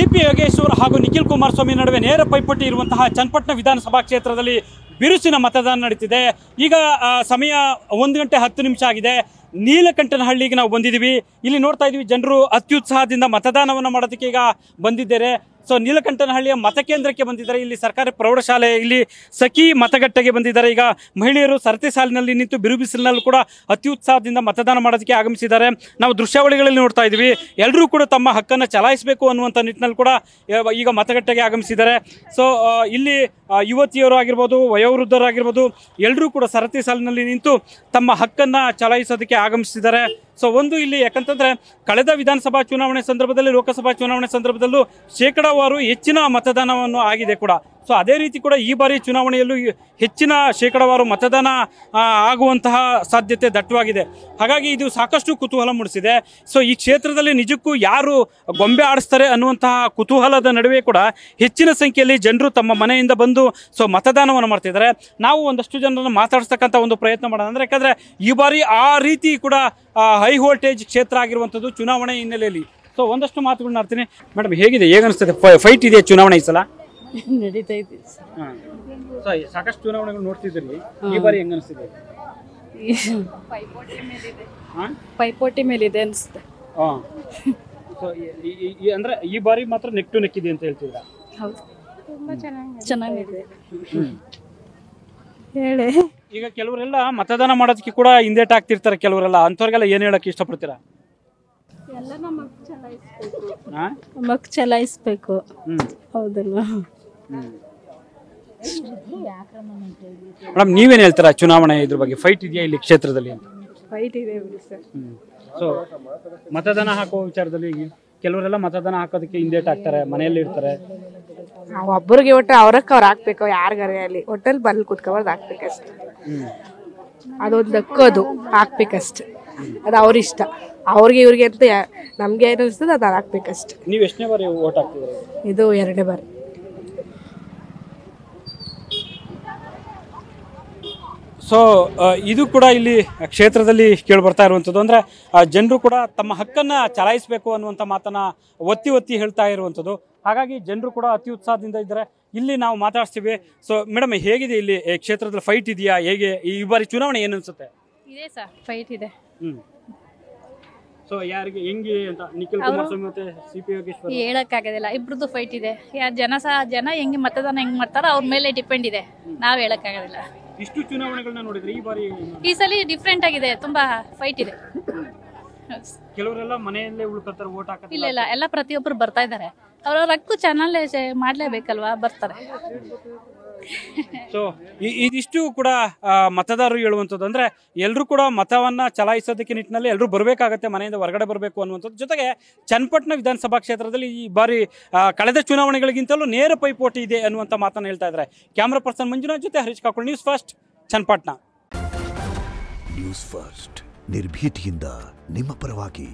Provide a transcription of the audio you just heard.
CP Yogeshwar ಹಾಗೂ ನಿಖಿಲ್ ಕುಮಾರಸ್ವಾಮಿ ನಡುವೆ ನೇರ ಪೈಪೋಟಿ ಇರುವಂತಹ ಚನ್ನಪಟ್ಟಣ ವಿಧಾನಸಭಾ ಕ್ಷೇತ್ರದಲ್ಲಿ ಬಿರುಸಿನ ಮತದಾನ ನಡೀತಿದೆ. ಈಗ ಸಮಯ 1 ಗಂಟೆ 10 ನಿಮಿಷ ಆಗಿದೆ. ನೀಲಕಂಠನಹಳ್ಳಿಗೆ ನಾವು ಬಂದಿದ್ದೀವಿ. ಇಲ್ಲಿ ನೋಡ್ತಾ ಇದ್ದೀವಿ ಜನರು ಅತ್ಯುತ್ಸಾಹದಿಂದ ಮತದಾನವನ್ನು ಮಾಡೋದಕ್ಕೆ ಈಗ ಬಂದಿದ್ದಾರೆ. ಸೊ ನೀಲಕಂಠನಹಳ್ಳಿಯ ಮತಕೇಂದ್ರಕ್ಕೆ ಬಂದಿದ್ದಾರೆ. ಇಲ್ಲಿ ಸರ್ಕಾರಿ ಪ್ರೌಢಶಾಲೆ, ಇಲ್ಲಿ ಸಖಿ ಮತಗಟ್ಟೆಗೆ ಬಂದಿದ್ದಾರೆ. ಈಗ ಮಹಿಳೆಯರು ಸರತಿ ಸಾಲಿನಲ್ಲಿ ನಿಂತು ಬಿರುಬಿಸಿಲಿನಲ್ಲೂ ಕೂಡ ಅತ್ಯುತ್ಸಾಹದಿಂದ ಮತದಾನ ಮಾಡೋದಕ್ಕೆ ಆಗಮಿಸಿದ್ದಾರೆ. ನಾವು ದೃಶ್ಯಾವಳಿಗಳಲ್ಲಿ ನೋಡ್ತಾ ಇದ್ದೀವಿ. ಎಲ್ಲರೂ ಕೂಡ ತಮ್ಮ ಹಕ್ಕನ್ನು ಚಲಾಯಿಸಬೇಕು ಅನ್ನುವಂಥ ನಿಟ್ಟಿನಲ್ಲಿ ಕೂಡ ಈಗ ಮತಗಟ್ಟೆಗೆ ಆಗಮಿಸಿದ್ದಾರೆ. ಸೊ ಇಲ್ಲಿ ಯುವತಿಯರು ಆಗಿರ್ಬೋದು, ವಯೋವೃದ್ಧರಾಗಿರ್ಬೋದು, ಎಲ್ಲರೂ ಕೂಡ ಸರತಿ ಸಾಲಿನಲ್ಲಿ ನಿಂತು ತಮ್ಮ ಹಕ್ಕನ್ನು ಚಲಾಯಿಸೋದಕ್ಕೆ ಆಗಮಿಸಿದ್ದಾರೆ. ಸೊ ಒಂದು ಇಲ್ಲಿ ಯಾಕಂತಂದರೆ ಕಳೆದ ವಿಧಾನಸಭಾ ಚುನಾವಣೆ ಸಂದರ್ಭದಲ್ಲಿ, ಲೋಕಸಭಾ ಚುನಾವಣೆ ಸಂದರ್ಭದಲ್ಲೂ ಶೇಕಡಾವಾರು ಹೆಚ್ಚಿನ ಮತದಾನವನ್ನು ಆಗಿದೆ ಕೂಡ. ಸೊ ಅದೇ ರೀತಿ ಕೂಡ ಈ ಬಾರಿ ಚುನಾವಣೆಯಲ್ಲೂ ಹೆಚ್ಚಿನ ಶೇಕಡಾವಾರು ಮತದಾನ ಆಗುವಂತಹ ಸಾಧ್ಯತೆ ದಟ್ಟವಾಗಿದೆ. ಹಾಗಾಗಿ ಇದು ಸಾಕಷ್ಟು ಕುತೂಹಲ ಮೂಡಿಸಿದೆ. ಸೊ ಈ ಕ್ಷೇತ್ರದಲ್ಲಿ ನಿಜಕ್ಕೂ ಯಾರು ಗೊಂಬೆ ಆಡಿಸ್ತಾರೆ ಅನ್ನುವಂತಹ ಕುತೂಹಲದ ನಡುವೆ ಕೂಡ ಹೆಚ್ಚಿನ ಸಂಖ್ಯೆಯಲ್ಲಿ ಜನರು ತಮ್ಮ ಮನೆಯಿಂದ ಬಂದು ಸೊ ಮತದಾನವನ್ನು ಮಾಡ್ತಿದ್ದಾರೆ. ನಾವು ಒಂದಷ್ಟು ಜನರನ್ನು ಮಾತಾಡಿಸ್ತಕ್ಕಂಥ ಒಂದು ಪ್ರಯತ್ನ ಮಾಡೋಣ. ಅಂದರೆ ಯಾಕಂದರೆ ಈ ಬಾರಿ ಆ ರೀತಿ ಕೂಡ ಹೈ ವೋಲ್ಟೇಜ್ ಕ್ಷೇತ್ರ ಆಗಿರುವಂಥದ್ದು ಚುನಾವಣೆ ಹಿನ್ನೆಲೆಯಲ್ಲಿ. ಸೊ ಒಂದಷ್ಟು ಮಾತುಗಳನ್ನ ಆಡ್ತೀನಿ. ಮೇಡಮ್, ಹೇಗಿದೆ, ಹೇಗನ್ನಿಸ್ತದೆ? ಫೈಟ್ ಇದೆ ಚುನಾವಣೆ ಈ ಸಲ? ನಡೀತಾ ಇದೆ. ಸಾಕಷ್ಟು ಚುನಾವಣೆಗಳು ನೋಡ್ತಿದ್ದೀರಿ, ಈ ಬಾರಿ ಹೆಂಗ ಅನಿಸ್ತಿದೆ? ಪೈಪೋಟಿ ಮೇಲಿದೆ ಅನಿಸುತ್ತೆ. ಅಂದ್ರೆ ಈ ಬಾರಿ ಮಾತ್ರ ನೆಕ್ ಟು ನೆಕ್ ಇದೆ ಅಂತ ಹೇಳ್ತಿದ್ರ? ಹೌದು, ತುಂಬಾ ಚೆನ್ನಾಗಿದೆ. ಹೇಳಿ. ಈಗ ಕೆಲವರೆಲ್ಲ ಮತದಾನ ಮಾಡೋದಕ್ಕೆ ಕೂಡ ಹಿಂದೇಟ್ ಆಗ್ತಿರ್ತಾರೆ ಕೆಲವರೆಲ್ಲ, ಅಂಥವ್ರಿಗೆಲ್ಲ ಏನ್ ಹೇಳಕ್ ಇಷ್ಟಪಡ್ತೀರಾ? ಮಕ್ ಚಲಾಯಿಸ್ಬೇಕು. ಹೌದಲ್ವಾ? ಮೇಡಮ್, ನೀವೇನ್ ಹೇಳ್ತೀರಾ ಚುನಾವಣೆ ಇದ್ರ ಬಗ್ಗೆ? ಫೈಟ್ ಇದೆಯಾ ಇಲ್ಲಿ ಕ್ಷೇತ್ರದಲ್ಲಿ ಅಂತ? ಫೈಟ್ ಇದೆ ಸರ್. ಸೊ ಮತದಾನ ಹಾಕೋ ವಿಚಾರದಲ್ಲಿ ಕೆಲವರೆಲ್ಲ ಮತದಾನ ಹಾಕೋದಕ್ಕೆ ಹಿಂದೇಟ್ ಆಗ್ತಾರೆ, ಮನೆಯಲ್ಲಿ ಇರ್ತಾರೆ. ಒಬ್ಬರಿಗೆ ಒಟ್ಟು ಅವ್ರಕ್ಕೆ ಅವ್ರು ಹಾಕ್ಬೇಕು, ಯಾರಿಗಾರೆ ಅಲ್ಲಿ ಹೋಟೆಲ್ ಬಲ್ ಕುತ್ಕೊಬಾರ್ದು, ಹಾಕ್ಬೇಕಷ್ಟೆ. ಅದೊಂದು ಹಕ್ಕೋದು ಹಾಕ್ಬೇಕಷ್ಟೆ. ಅದು ಅವ್ರ ಇಷ್ಟ. ಅವ್ರಿಗೆ ಇವ್ರಿಗೆ ಅಂತ ನಮ್ಗೆ ಏನು ಅನಿಸ್ತದೆ ಅದು ಹಾಕ್ಬೇಕಷ್ಟೆ. ನೀವು ಎಷ್ಟನೇ ಬಾರಿ ವೋಟ್ ಹಾಕ್ತಿದ್ದೀರಿ? ಇದು 2ನೇ ಬಾರಿ. ಸೊ ಇದು ಕೂಡ ಇಲ್ಲಿ ಕ್ಷೇತ್ರದಲ್ಲಿ ಕೇಳಿ ಬರ್ತಾ ಇರುವಂಥದ್ದು. ಅಂದರೆ ಜನರು ಕೂಡ ತಮ್ಮ ಹಕ್ಕನ್ನು ಚಲಾಯಿಸಬೇಕು ಅನ್ನುವಂಥ ಮಾತನ್ನು ಒತ್ತಿ ಒತ್ತಿ ಹೇಳ್ತಾ ಇರುವಂಥದ್ದು. ಹಾಗಾಗಿ ಜನರು ಕೂಡ ಅತಿ ಉತ್ಸಾಹದಿಂದ ಇದ್ದಾರೆ. ಇಲ್ಲಿ ನಾವು ಮಾತಾಡ್ತೀವಿ. ಸೊ ಮೇಡಮ್, ಹೇಗಿದೆ ಇಲ್ಲಿ ಕ್ಷೇತ್ರದಲ್ಲಿ ಫೈಟ್ ಇದೆಯಾ? ಹೇಗೆ ಈ ಬಾರಿ ಚುನಾವಣೆ ಏನು ಅನ್ಸುತ್ತೆ? ಇದೆ ಸರ್, ಫೈಟ್ ಇದೆ. ಸೊ ಯಾರಿಗೆ ಹೆಂಗೆ ಅಂತ ನಿಖಿಲ್ ಕುಮಾರಸ್ವಾಮಿ ಮತ್ತೆ ಸಿಪಿ ಯೋಗೇಶ್ವರ್ ಹೇಳಕ್ಕಾಗೋದಿಲ್ಲ. ಇಬ್ರದ್ದು ಫೈಟ್ ಇದೆ. ಜನ ಹೆಂಗೆ ಮತದಾನ ಹೆಂಗ್ ಮಾಡ್ತಾರೋ ಅವ್ರ ಮೇಲೆ ಡಿಪೆಂಡ್ ಇದೆ. ನಾವ್ ಹೇಳಕ್ಕಾಗೋದಿಲ್ಲ. ಇಷ್ಟು ಚುನಾವಣೆಗಳನ್ನ ನೋಡಿದ್ರೆ ಈ ಸಲ ಡಿಫ್ರೆಂಟ್ ಆಗಿದೆ. ತುಂಬಾ ಫೈಟ್ ಇದೆ. ಕೆಲವರೆಲ್ಲ ಮನೆಯಲ್ಲೇ ಉಳ್ಕೊತಾರೆ, ವೋಟ್ ಹಾಕಿ. ಇಲ್ಲ, ಎಲ್ಲ ಪ್ರತಿಯೊಬ್ಬರು ಬರ್ತಾ ಇದ್ದಾರೆ. ಅವ್ರವ್ರ ಹಕ್ಕು ಚಾನಲ್ ಮಾಡ್ಲೇಬೇಕಲ್ವಾ, ಬರ್ತಾರೆ. ಸೊ ಇದಿಷ್ಟು ಕೂಡ ಮತದಾರರು ಹೇಳುವಂಥದ್ದು. ಅಂದರೆ ಎಲ್ಲರೂ ಕೂಡ ಮತವನ್ನು ಚಲಾಯಿಸೋದಕ್ಕೆ ನಿಟ್ಟಿನಲ್ಲಿ ಎಲ್ಲರೂ ಬರಬೇಕಾಗತ್ತೆ, ಮನೆಯಿಂದ ಹೊರಗಡೆ ಬರಬೇಕು ಅನ್ನುವಂಥದ್ದು. ಜೊತೆಗೆ ಚನ್ನಪಟ್ಟಣ ವಿಧಾನಸಭಾ ಕ್ಷೇತ್ರದಲ್ಲಿ ಈ ಬಾರಿ ಕಳೆದ ಚುನಾವಣೆಗಳಿಗಿಂತಲೂ ನೇರ ಪೈಪೋಟಿ ಇದೆ ಅನ್ನುವಂಥ ಮಾತನ್ನು ಹೇಳ್ತಾ ಇದ್ದಾರೆ. ಕ್ಯಾಮ್ರಾ ಪರ್ಸನ್ ಮಂಜುನಾಥ್ ಜೊತೆ Harish Kakol, news first, Channapatna. News first, ನಿರ್ಭೀತಿಯಿಂದ ನಿಮ್ಮ ಪರವಾಗಿ.